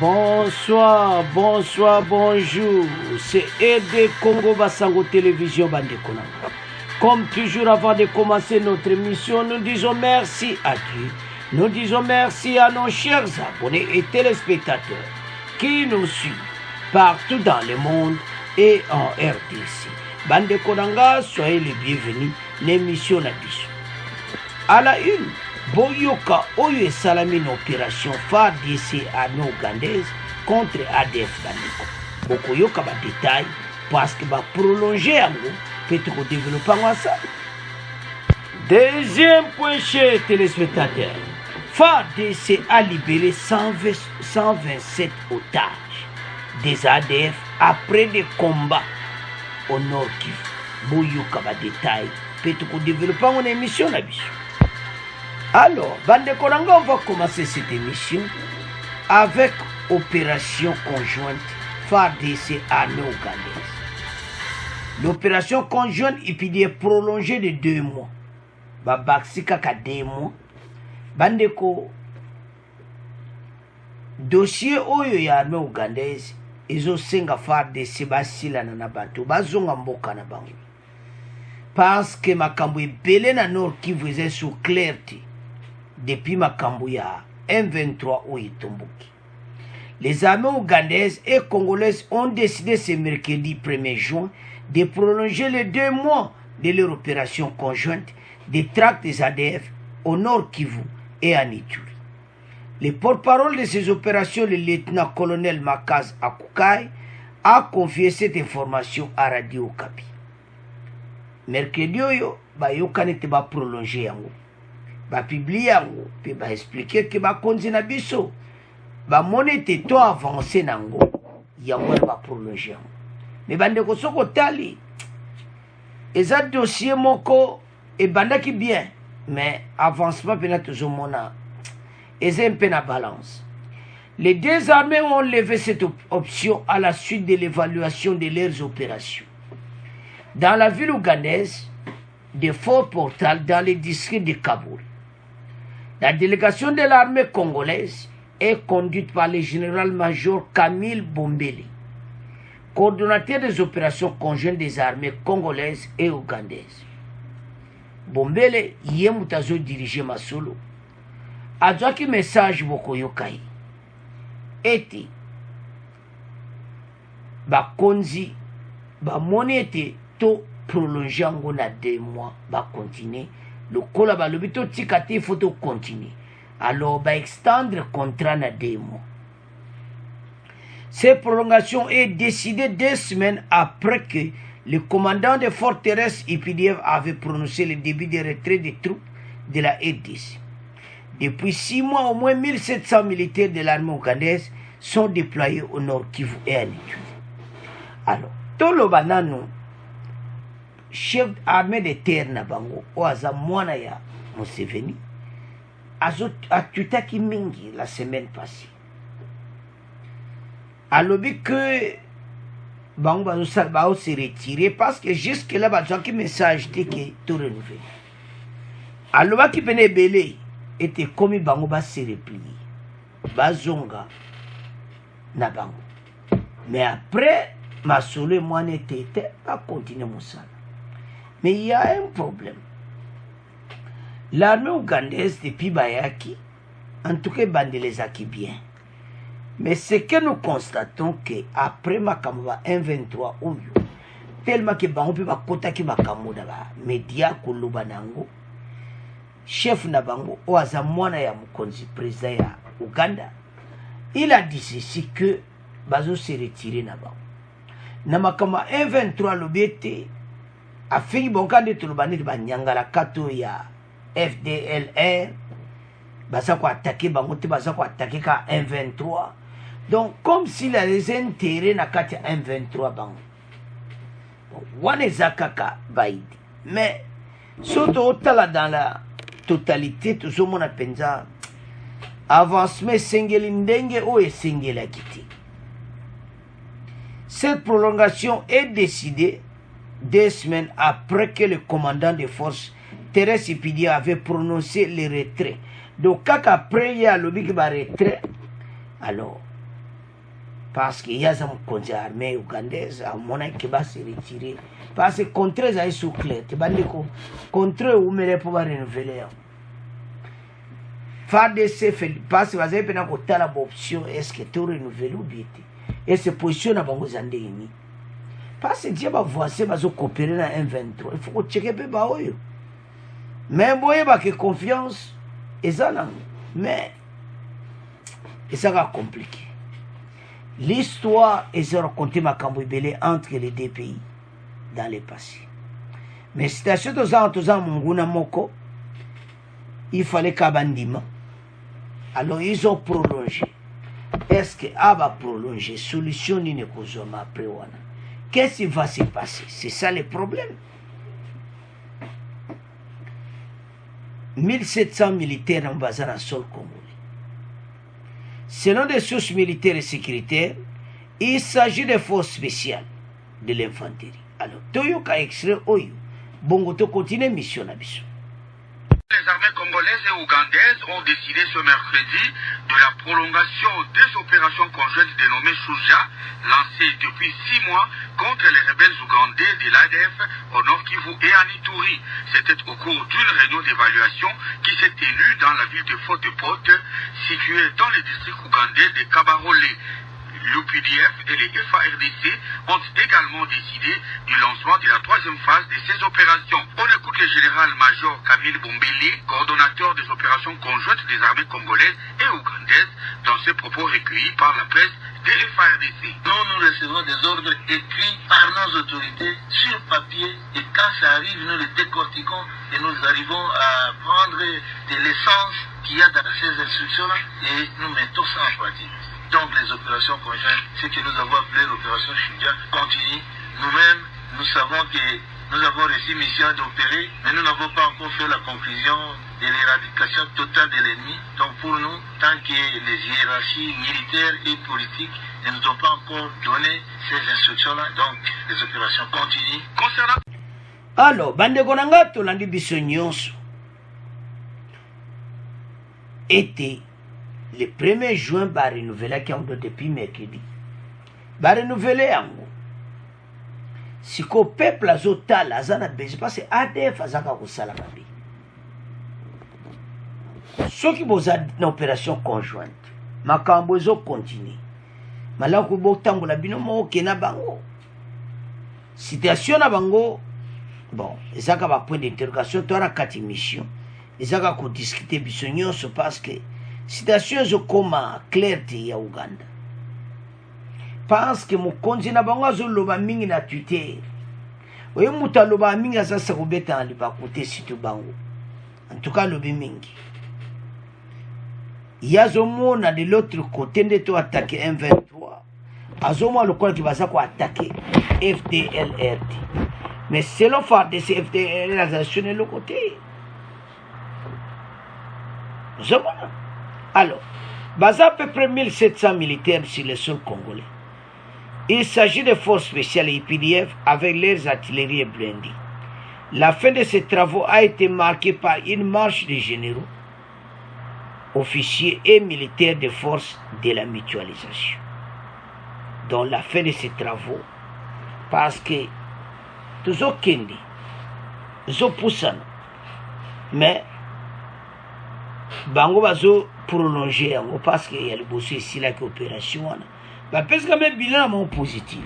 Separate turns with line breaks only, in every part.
Bonsoir, bonsoir, bonjour. C'est Aide Congo Basango Télévision Bandekona. Comme toujours, avant de commencer notre émission, nous disons merci à Dieu. Nous disons merci à nos chers abonnés et téléspectateurs qui nous suivent partout dans le monde et en RDC. Bandekonanga, soyez les bienvenus. L'émission Nabiso. À la une, Boyoka Oyo Salami une opération FARDC à nos Ougandaises contre ADF Bandeko. Bokoyoka ba détail parce que va prolonger en gros peut-être développer ça. Deuxième point chez téléspectateurs. FARDC a libéré 127 otages des ADF après des combats au Nord Kivu. Boyoka ba détail peut-être développer une émission Nabiso. Alors, Bandekonanga, on va commencer cette émission avec opération conjointe FARDC à nos Ougandaises. L'opération conjointe est prolongée de 2 mois. Babaxika ka 2 mois. Bandeko, dossier oyo ya armée ougandaise, ezo senga FARDC basila na bato, bazonga mboka na bango. Parce que makambo ebele na Nord Kivu eza sous clarté. Depuis makambo ya M23 Oyitomboki. Les armées ougandaises et congolaises ont décidé ce mercredi 1er juin de prolonger les 2 mois de leur opération conjointe de traque des ADF au Nord Kivu et à Ituri. Le porte-parole de ces opérations, le lieutenant-colonel Makaz Akukai, a confié cette information à Radio Okapi. Mercredi oyo, yokanete ba prolonger yango. Ba publier yango, pe ba expliquer que ba konzi na biso. Ba monete to avancer nango, yango ba prolonger yango. Mais bandeko soko tali, eza dossier moko e bandaki bien, mais avancement pena toujours mona. Eza un peu na balance. Les deux armées ont levé cette option à la suite de l'évaluation de leurs opérations. Dans la ville ougandaise de Fort Portal, dans le district de Kaboul, la délégation de l'armée congolaise est conduite par le général-major Camille Bombele, coordonnateur des opérations conjointes des armées congolaises et ougandaises. Bombele yemutazo dirige Masolo. Adjaki message bokoyokai. Eti bakonzi ba monete to prolonger yango na 2 mois ba continuer le kola ba lobito tikati faut continuer alors ba extendre contrat na 2 mois. Cette prolongation est décidée 2 semaines après que le commandant des forces terrestres IPDF avait prononcé le début de retrait des troupes de la RDC. Depuis 6 mois, au moins 1700 militaires de l'armée ougandaise sont déployés au Nord Kivu et à Ituri. Alors, Tolo Banano, chef armée de terre na bango, oaza mwana ya Museveni, atutaki mingi la semaine passée. Alobi que bango ba se retirer parce que jusque là bazaki message te que tout renouvelé. Aloba ki bene belé était comme bango ba se replier. Bazonga na bango. Mais après Masolo moi n'était pas continuer mon sala. Mais il y a un problème. L'armée ougandaise depuis Bayaki, en tout cas bandelezaki bien. Mais ce que nous constatons que après Makamwa 1-23 Oyo, tellement que bango pe bakota ki makambo da ba media kuluba nango, chef na bango oaza mwana ya mukonzi président ya Uganda, il a dit ceci que bazo se retirer na bango. Na makama 1-23 lobete a fini bonkande tulubani ba nyangala kato ya FDLR basa ko attaquer bango te basa ko attaquer ka 1-23. Donc comme s'il a des intérêts na kati 1-23 bango. Wane zakaka baidi. Mais surtout otala dans la totalité tout ce monde a penza avancement sengeli ndenge o esengela kiti. Cette prolongation est décidée 2 semaines après que le commandant des forces terrestres IPD avait prononcé le retrait. Donc, quand après il y a le big retrait, alors, parce que yaza mokonzi ya armée ougandaise amonaki basi retiré parce que contre ezali sous clair tebandeko contre umele mpo barenouveler yango FARDC parce que bazali mpena kotala baoption estce to renouvele ubie te ese position na bango eza ndenge nini parce que dia bavoisin bazokopere na M23 il faut kocheke mpe baoyo mais boyebake confiance eza nango mais ezaka compliqué. L'histoire est racontée makambo ebele entre les deux pays dans le passé. Mais situation toza munguna moko, il fallait kabandima. Alors ils ont prolongé. Est-ce que va prolonger? Solution ni ne kozoma après wana. Qu'est-ce qui va se passer? C'est ça le problème. 1700 militaires en basant dans sol congolais. Selon des sources militaires et sécuritaires, il s'agit de forces spéciales de l'infanterie. Alors, Toyoka extrait Oyo, Bongoto continue mission Nabiso.
Les armées congolaises et ougandaises ont décidé ce mercredi de la prolongation des opérations conjointes dénommées Shuja, lancées depuis 6 mois contre les rebelles ougandais de l'ADF au Nord Kivu et à Ituri. C'était au cours d'une réunion d'évaluation qui s'est tenue dans la ville de Fort-de-Pote, située dans le district ougandais de Kabarole. L'UPDF et les FARDC ont également décidé du lancement de la 3e phase de ces opérations. On écoute le général-major Camille Bombili, coordonnateur des opérations conjointes des armées congolaises et ougandaises, dans ses propos recueillis par la presse des FARDC.
Nous recevons des ordres écrits par nos autorités sur papier et quand ça arrive, nous les décortiquons et nous arrivons à prendre de l'essence qu'il y a dans ces instructions-là et nous mettons ça en pratique. Donc les opérations conjointes, ce que nous avons appelé l'opération Shuja, continue. Nous-mêmes, nous savons que nous avons reçu mission d'opérer, mais nous n'avons pas encore fait la conclusion de l'éradication totale de l'ennemi. Donc pour nous, tant que les hiérarchies militaires et politiques ne nous ont pas encore donné ces instructions-là, donc les opérations continuent.
Concernant...
Alors, bandeko nanga tolandi biso nyonso été le 1er juin ba renouveler yango depuis mercredi. Ba renouveler yango. Siko peuple azotala azana besoin parce que ADF azaka kosala babi. Soki boza na opération conjointe, makambo ezo continue. Malako botambola bino mo kena bango. Situation na bango bon, ezaka ba point d'interrogation to na kati mission. Ezaka ko discuter biso nyonso parce que situation zo koma clarté ya Uganda. Parce que mokonzi na bango azoloba mingi na Twitter. Oyo muta loba mingi azasa kobeta liba kote situ bango. En tout cas lobi mingi. Yazomona de l'autre côté nde to attaquer M23. Azomona lokola ki baza ko attaquer FDLRD. Mais selon FARDC FDLRD azasone le côté. Zomona. Alors, baza à peu près 1700 militaires sur le sol congolais. Il s'agit de forces spéciales IPDF avec leurs artilleries blindées. La fin de ces travaux a été marquée par une marche des généraux, officiers et militaires des forces de la mutualisation. Donc la fin de ces travaux, parce que tous au Kendi, zo poussant, mais bango bazo prolonger parce qu'il y a le bossé ici là qui opération parce que même bilan positif.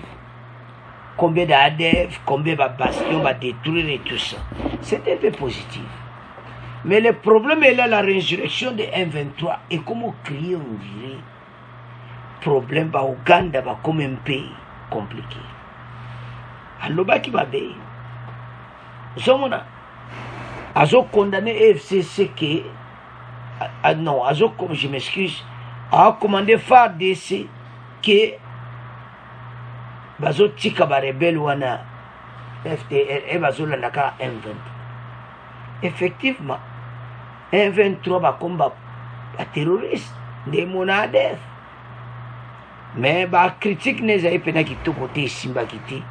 Combien d'ADF, combien de bastions va détruire et tout ça. C'est un peu positif. Mais le problème est là, la résurrection de M23 et comment créer, on dirait, problème bah Ouganda bah comme un pays compliqué. Alors bah qui va payer. Somona, azo condamné FCC que non, azo comme je m'excuse, a commandé FARDC que bazo tika ba rebelle wana FDL et bazo landaka M23. Effectivement, M23 ba combat ba terroriste des monades. Mais ba critique ne zai pena ki to côté simba kiti.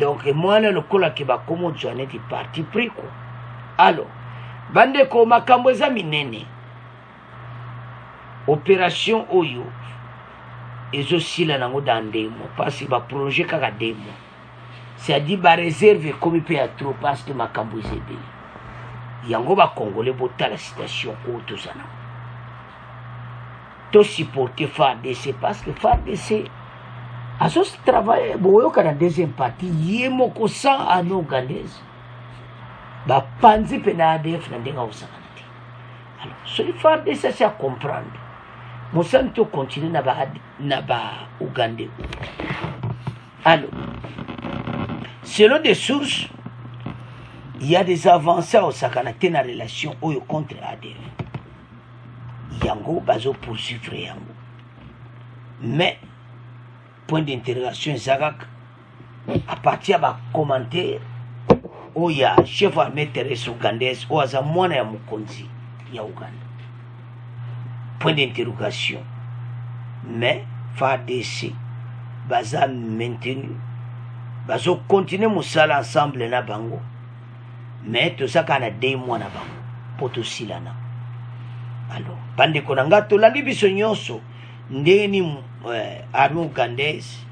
Donc moi le kola ki ba komo joane di parti pris quoi. Alors, bande ko makambo za minene. Opération Oyo ezosila nango dans 2 mois parce que baprolonger kaka 2 mois c'est-à-dire baréserve ekomi mpe ya trop parce que makambo eza ebele yango bakongole botala situation oyo toza nango tosupporte FARDC parce que FARDC azotravaille boyoka na deuxième partie ye moko sans armée ougandaise bapanzi mpe na ADF na ndenge aosakana te alors soki FARDC asi a comprendre mosali to continue na ba-ougandais. Alors, selon des sources, il y a des avancées au Sakanate na relation contre ADF. Yango bazo poursuivre yango. Mais, point d'interrogation, Zagak, à partir de commentaire, où il y a chef armé terrestre ougandaise, où il y a mwana ya mukonzi ya Ouganda. Point d'interrogation. Mais, FARDC, baza maintenu, bazo continuer musala ensemble na bango. Mais, tout ça kana 2 mois na bango. Poto silana. Alors, bande konanga tolandi biso nyonso ndeni armée ougandaise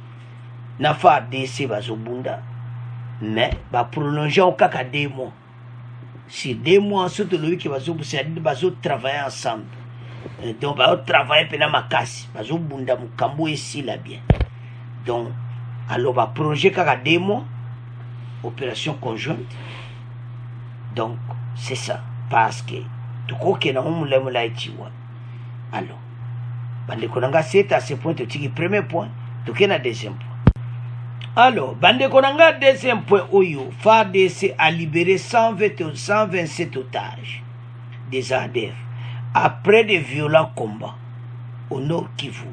na FARDC bazo bunda. Mais, ba prolonger au kaka 2 mois. Si 2 mois, surtout le qui bazo travailler ensemble. Donc, bah, travailler pendant ma casse. Parce que bunda mukambo ici là bien. Donc, alors, bah, projet kaka 2 mois, opération conjointe. Donc, c'est ça. Parce que, tout quoi que nous l'avons là ichiwa. Alors, bande konanga c'est à ce point tu tiki premier point, tout que na deuxième point. Alors, bande konanga deuxième point oyo, FARDC a libéré 127 otages des ADF. Après de violents combats au Nord Kivu.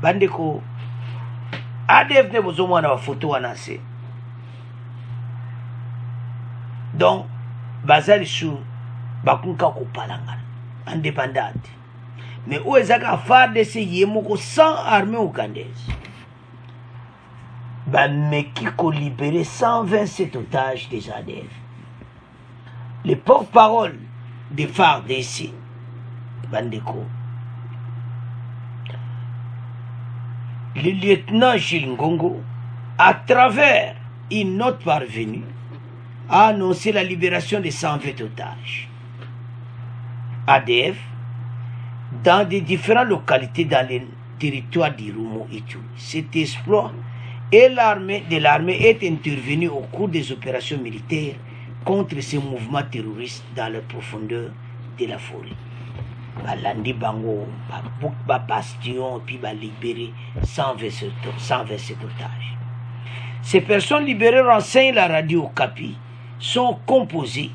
Bandeko ADF ne bozo mwana wa photo wanase. Donc bazali sou bakunka ko palanga indépendante. Mais où ezaka FARDC yemoko sans armée ougandaise. Meki ko libéré 127 otages des ADF. Les porte-parole des FARDC Bandeko. Le lieutenant Gilles Ngongo, à travers une note parvenue, a annoncé la libération de 120 otages. ADF, dans des différentes localités dans les territoires d'Irumo et tout. Cet exploit et l'armée est intervenue au cours des opérations militaires contre ces mouvements terroristes dans les profondeurs de la forêt. Balandi bango, ba bastion, puis ba libérer 127 otages. Ces personnes libérées, renseigne la radio Okapi, sont composées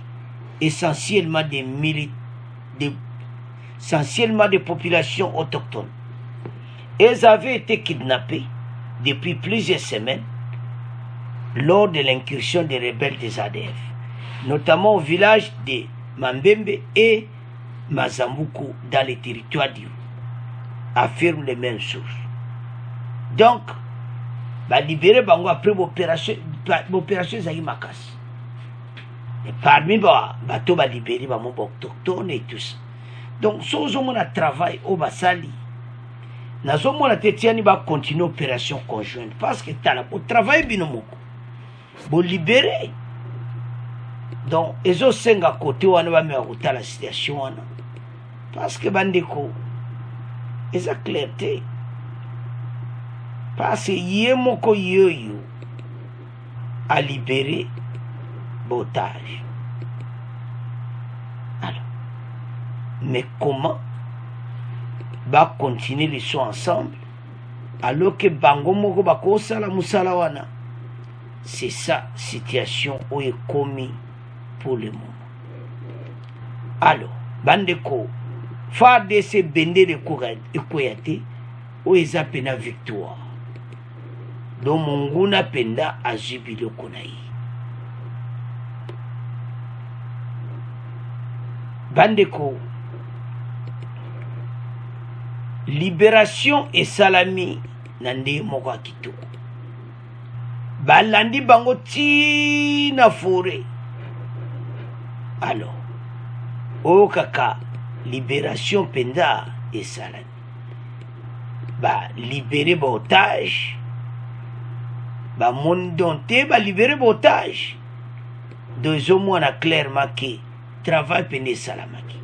essentiellement des populations autochtones. Elles avaient été kidnappées depuis plusieurs semaines lors de l'incursion des rebelles des ADF, notamment au village de Mambembe et Mazambuku dans les territoires d'Iru, affirment les mêmes sources. Donc, libérer Bango après l'opération Zaïmakas. Et parmi bateaux libérés, autochtones et tout ça. Donc, si on a travail au Basali, nous avons continuer l'opération conjointe parce que tu as le travail binomoko. Pour libérer. Donc, ils ont 5 à côté, on va mettre la situation. Parce que Bandeko, ils ont clarté. Parce que Yemoko Yoyo a libéré l'otage. Alors, mais comment va continuer les soins ensemble alors que Bango Moko Bako Sala Musalawana? C'est ça, situation où est commis pour le moment. Alors, Bandeko, FARDC Bende de Koyate, où ils appellent la victoire. Donc, Monguna Penda a jubilé Konaï. Bandeko, libération et salami nande moko kitoko. Balandi bango tina forêt. Alors, au kaka, libération penda et salami. libérer otage monde donté libérer otage deux au moins clairement que travail pene salamaki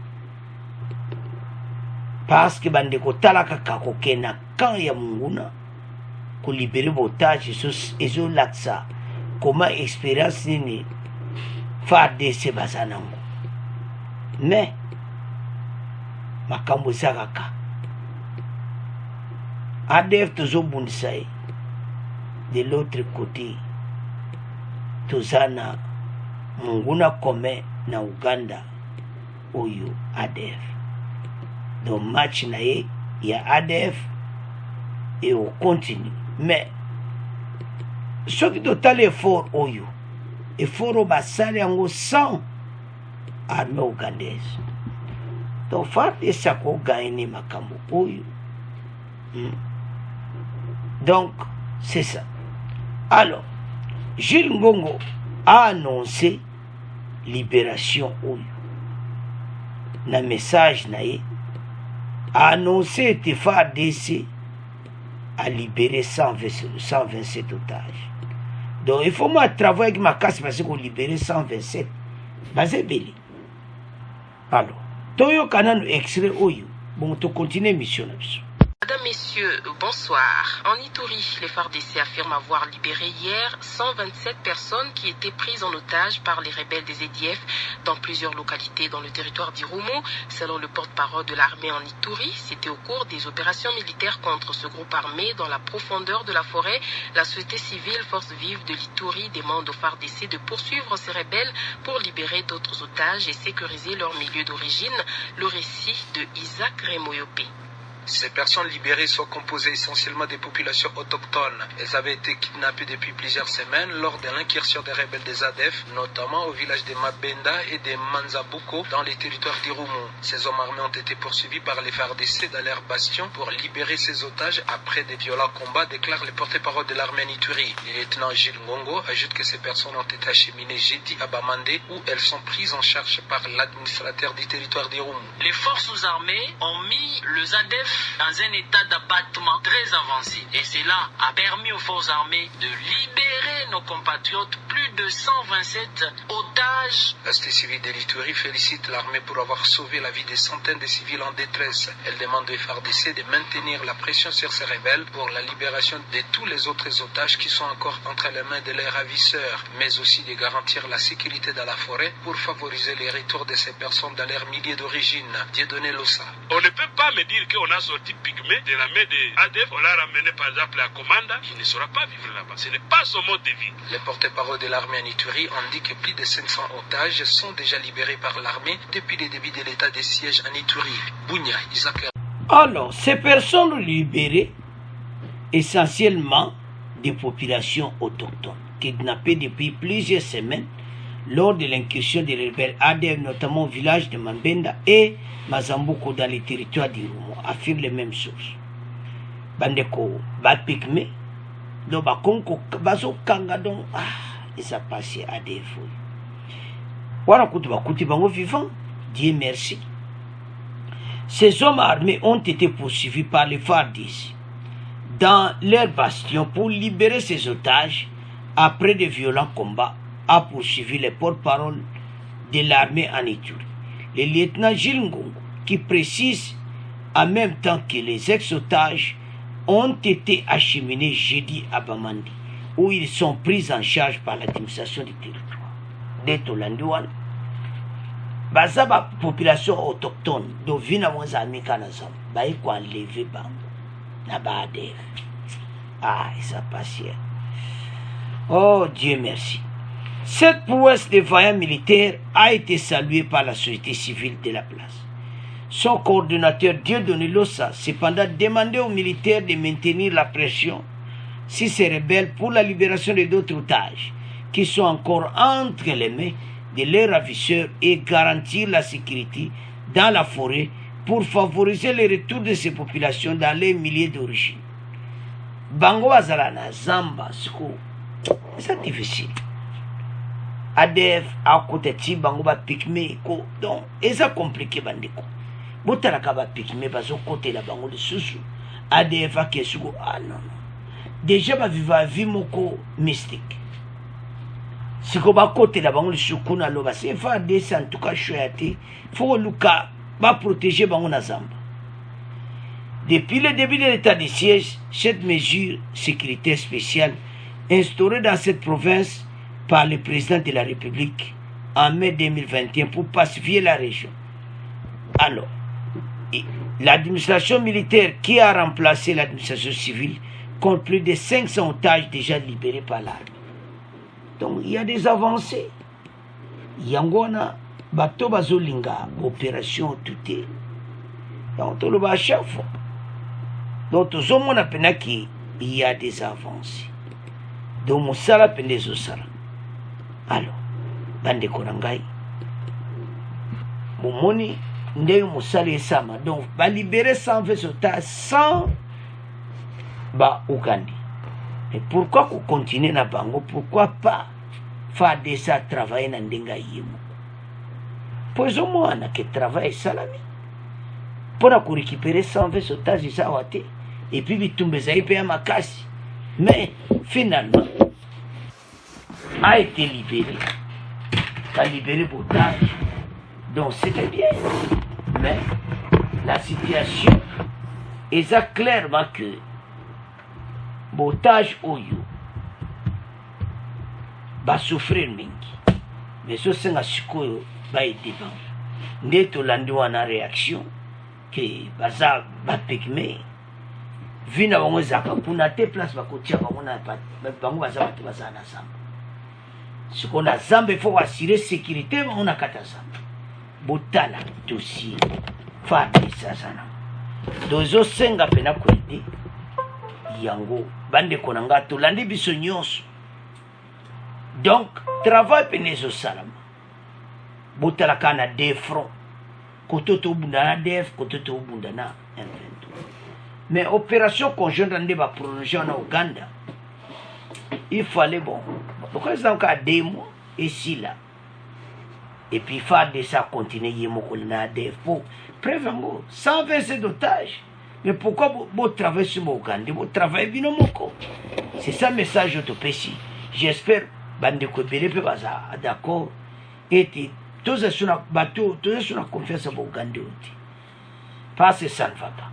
parce que bandeko talaka kakokena quand ya munguna ko libérer otage ezo laksa comment expérience nini FARDC bazanango mais makambo zakaka ADF tozobundisa ye de l'autre côté tozana munguna commun na Uganda oyo ADF donc match na ye ya ADF et on continue mais soki totali effort oyo effort o basali yango sans armée ougandaise donc FARDC ako gagné makambo oyo donc c'est ça. Alors Jules Ngongo a annoncé libération oyo na message na ye a annoncé que FARDC a libéré 127 otages. Donc il faut moi travailler avec ma casse parce qu'on libéré 127. Basé belé. Alors, Toyo Kanan extrait oyo. Bon, tu continues mission.
Mesdames, Messieurs, bonsoir. En Ituri, les FARDC affirment avoir libéré hier 127 personnes qui étaient prises en otage par les rebelles des EDF dans plusieurs localités dans le territoire d'Irumu. Selon le porte-parole de l'armée en Ituri, c'était au cours des opérations militaires contre ce groupe armé dans la profondeur de la forêt. La société civile, force vive de l'Ituri, demande aux FARDC de poursuivre ces rebelles pour libérer d'autres otages et sécuriser leur milieu d'origine. Le récit de Isaac Remoyope.
Ces personnes libérées sont composées essentiellement des populations autochtones. Elles avaient été kidnappées depuis plusieurs semaines lors de l'incursion des rebelles des ADF, notamment au village de Mabenda et de Manzabuko dans les territoires d'Irumu. Ces hommes armés ont été poursuivis par les FARDC dans leur bastion pour libérer ces otages après des violents combats, déclare le porte-parole de l'armée Ituri. Le lieutenant Gilles Ngongo ajoute que ces personnes ont été acheminées jeudi à Bamandé où elles sont prises en charge par l'administrateur du territoire d'Irumu.
Les forces armées ont mis les ADF dans un état d'abattement très avancé. Et cela a permis aux forces armées de libérer nos compatriotes, plus de 127 otages.
La société civile de l'Ituri félicite l'armée pour avoir sauvé la vie de centaines de civils en détresse. Elle demande aux FARDC de maintenir la pression sur ces rebelles pour la libération de tous les autres otages qui sont encore entre les mains de leurs ravisseurs, mais aussi de garantir la sécurité dans la forêt pour favoriser les retours de ces personnes dans leur milieu d'origine. Dieudonné Lossa.
On ne peut pas me dire qu'on a sorti Pygmée de la main des ADF, on l'a ramené par exemple à Commanda, il ne saura pas vivre là-bas. Ce n'est pas son mode de vie.
Le porte-parole de l'armée en Ituri indique que plus de 500 otages sont déjà libérés par l'armée depuis le début de l'état de siège en Ituri. Bounia, Isaac.
Alors, ces personnes libérées, essentiellement des populations autochtones, kidnappées depuis plusieurs semaines lors de l'incursion des rebelles ADF, notamment au village de Mambenda et Mazambuko dans les territoires d'Irumu, affirment les mêmes sources. Bandeko, Bapikme, do Bakonko, Bazo Kangadon, ils ont passé ADF. Voilà, Kouti Bango vivant, Dieu merci. Ces hommes armés ont été poursuivis par les FARDC dans leur bastion pour libérer ces otages après de violents combats, a poursuivi les porte-parole de l'armée en Ituri. Le lieutenant Gilles Ngongo, qui précise en même temps que les ex-otages ont été acheminés jeudi à Bamandi, où ils sont pris en charge par l'administration du territoire. D'Etolandouane, Bazaba population autochtone, d'Ovina Mozami Kanazam, Baïko enlevé Bango, Nabadef. Ça passe. Oh Dieu merci. Cette prouesse des vaillants militaires a été saluée par la société civile de la place. Son coordonnateur Dieudonné Lossa cependant demandé aux militaires de maintenir la pression sur ces rebelles pour la libération de d'autres otages qui sont encore entre les mains de leurs ravisseurs et garantir la sécurité dans la forêt pour favoriser le retour de ces populations dans les milieux d'origine. Bango Azalana, Zamba, Skou, c'est difficile. ADF à côté de Bango ba Pygmée, donc c'est compliqué bandeko. Botalaka ba Pygmée bazo côté la Bango de Susu. ADF akesuko ah non déjà baviva vie moko mystique siko bakotela bango lisuku na loba se FARDC en tout cas choyate faut luka ba protéger bango na zamba. Depuis le début de l'état de siège, cette mesure sécuritaire spéciale instaurée dans cette province par le président de la République en mai 2021 pour pacifier la région. Alors, l'administration militaire qui a remplacé l'administration civile compte plus de 500 otages déjà libérés par l'armée. Donc, il y a des avancées. Yangona, bato bazolinga, opération tuté. Donc, tout le bas à chaque fois. Donc, tout le monde a peine qu'il y a des avancées. Donc, mon sala peine des osara. Alors, bande konangai. Mon moni, ndé mon sala sama. Donc, va libérer 120 otages sans ba Ougandi. Mais pourquoi qu'on continue na bango? Pourquoi pas faire de ça travailler dans ndenga yimo? Pois au moins que travail salami. Pour récupérer 120 otages ça wate et puis bitumbe zaïpe à makasi. Mais finalement a été libéré. A libéré otages. Donc c'était bien. Mais la situation est clairement que botage oyo ba souffrir mingi mais so senga sikoyo ba edeba nde tolandi wana réaction ke baza bapigme vina bango ezaka kuna te place bakotia bango na bango baza bato baza na zamba siko na zamba ifo assurer sécurité bango na kata zamba botala dossier FARDC sana dozo senga pena kwede yango bande konanga tolandi biso nyonso. Donc travail penezo salama botala kana deux fronts koto to bundana DF koto to bundana M23 mais opération conjointe ande ba prolonger en Ouganda il fallait bon donc ça encore 2 mois ici là et puis faire de ça continuer yemoko na DF pour prévenir 127 otages. Mais pourquoi vous travaillez sur mon Ouganda? Vous travaillez bien moko. C'est ça le message de Pessi. J'espère que vous êtes d'accord. Et tous ceux qui ont confiance en Ouganda. Parce que ça ne va pas.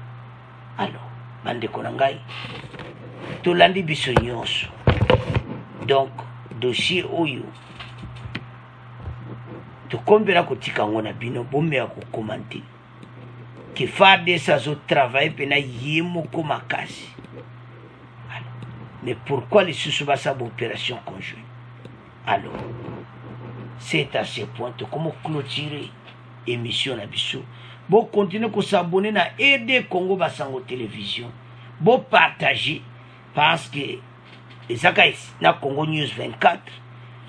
Alors, bande konangai, tout l'andi bisonyos. Donc, dossier oyo. Tout comme la kotika ngona bino, bombe à commenter. Que FARDC a travaillé pena yemoko makasi. Mais pourquoi les sous-bassa opération conjointe? Alors, c'est à ce point comment clôturer émission na biso. Bon continuer à s'abonner na aider Congo Basango Télévision. Bon partager parce que les akai na Congo News 24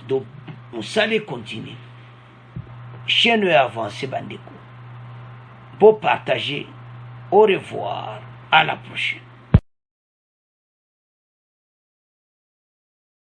donc on s'allait continuer. Chaîne avancée bandeko. Pour partager. Au revoir. À la prochaine.